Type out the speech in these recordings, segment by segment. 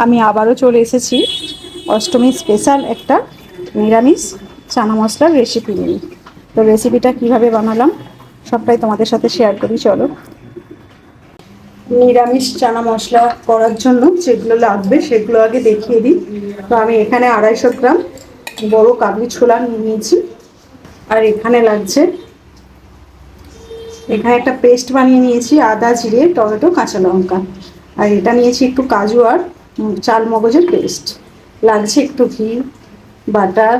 আমি আবারও চলে এসেছি অষ্টমী স্পেশাল একটা নিরামিষ চানা মশলার রেসিপি নিয়ে। তো রেসিপিটা কিভাবে বানালাম সবটাই তোমাদের সাথে শেয়ার করি, চলো। নিরামিষ চানা মশলা করার জন্য যেগুলো লাগবে সেগুলো আগে দেখিয়ে দিই। তো আমি এখানে 250 গ্রাম বড় কাবলি ছোলা নিয়েছি। আর এখানে লাগছে, এখানে একটা পেস্ট বানিয়ে নিয়েছি আদা, জিরে, টমেটো, কাঁচা লঙ্কা। আর এটা নিয়েছি একটু কাজু আর চাল মগজের পেস্ট। লাগছে একটু ঘি, বাটার,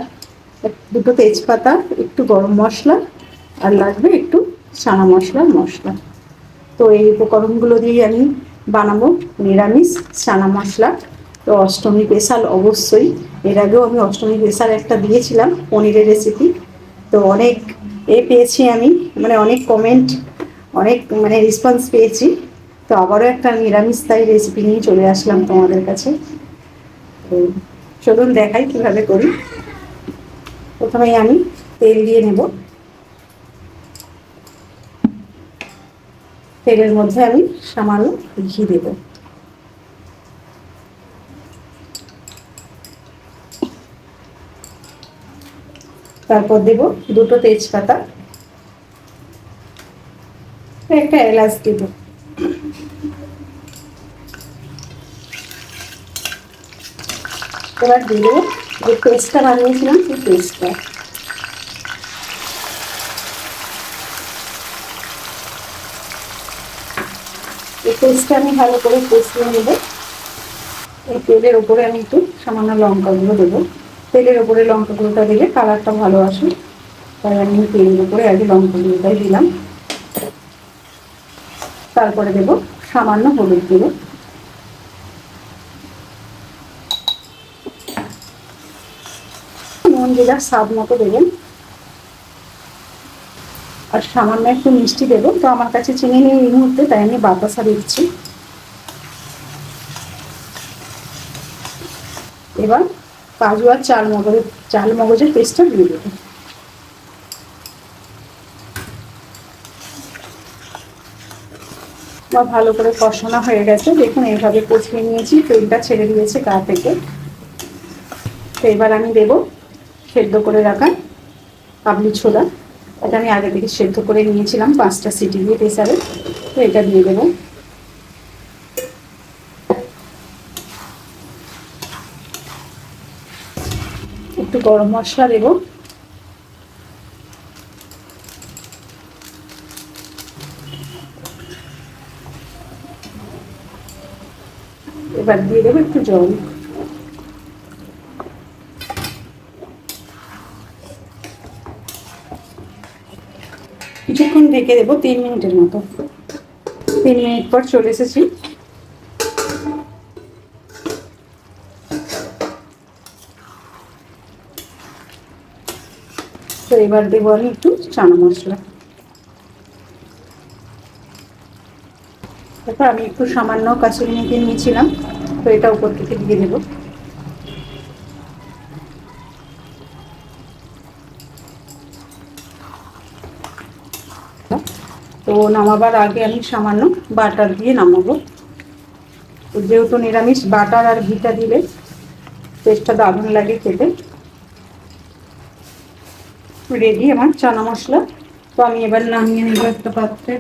দুটো তেজপাতা, একটু গরম মশলা, আর লাগবে একটু চানা মশলা। তো এই উপকরণগুলো দিয়ে আমি বানাবো নিরামিষ চানা মশলা। তো অষ্টমী স্পেশাল অবশ্যই। এর আগেও আমি অষ্টমী স্পেশাল একটা দিয়েছিলাম পনিরের রেসিপি। তো অনেক পেয়েছি আমি, মানে অনেক কমেন্ট, অনেক রেসপন্স পেয়েছি। তো আবারও একটা নিরামিষ তাই রেসিপি নিয়ে চলে আসলাম তোমাদের কাছে। তো চলুন দেখাই কীভাবে করি। প্রথমেই আমি তেল দিয়ে নেব। তেলের মধ্যে আমি সামান্য ঘি দেব। তারপর দেব দুটো তেজপাতা, একটা এলাচ দেব। এবার দিয়ে দেবো যে পেস্টটা বানিয়েছিলাম সেই পেস্টটা। এই পেস্টটা আমি ভালো করে কষিয়ে নেব। এই তেলের ওপরে আমি একটু সামান্য লঙ্কা গুঁড়ো দেবো। তেলের ওপরে লঙ্কা গুঁড়োটা দিলে কালারটা ভালো আসে, তাই আমি তেলের ওপরে আগে লঙ্কা গুঁড়োটাই দিলাম। তারপরে দেবো সামান্য হলুদ গুঁড়ো, নুন যে যার স্বাদ মতো দেবেন, আর সামান্য একটু মিষ্টি দেবো। তো আমার কাছে চিনি নেই এই মুহূর্তে, তাই আমি বাতাসা দিচ্ছি। এবার কাজু আর চাল মগজের পেস্টটা দিয়ে দেবো। বা ভালো করে কষানো হয়ে গেছে, দেখুন এইভাবে কষিয়ে নিয়েছি, তেলটা ছেড়ে দিয়েছে গা থেকে। তো এবার আমি দেবো সেদ্ধ করে রাখা কাবলি ছোলা। এটা আমি আগে থেকে সেদ্ধ করে নিয়েছিলাম 5টা সিটি দিয়ে প্রেসারে। তো এটা দিয়ে দেবো। একটু গরম মশলা দেবো। এবার দিয়ে দেবো একটু জল। কিছুক্ষণ ঢেকে দেবো, 3 মিনিটের মতো। 3 মিনিট পর চলে এসেছি। তো এবার দেবো আমি একটু চানা মশলা। তারপর আমি একটু সামান্য কাসুরি মেথি নিয়েছিলাম, তো এটা উপর থেকে দিয়ে দেবো। তো নামাবার আগে আমি সামান্য বাটার দিয়ে নামাবো। যেহেতু নিরামিষ, বাটার আর ঘিটা দিলে টেস্টটা দারুণ লাগে খেতে। রেডি আমার চানা মশলা। তো আমি এবার নামিয়ে নেবো একটা পাত্রে।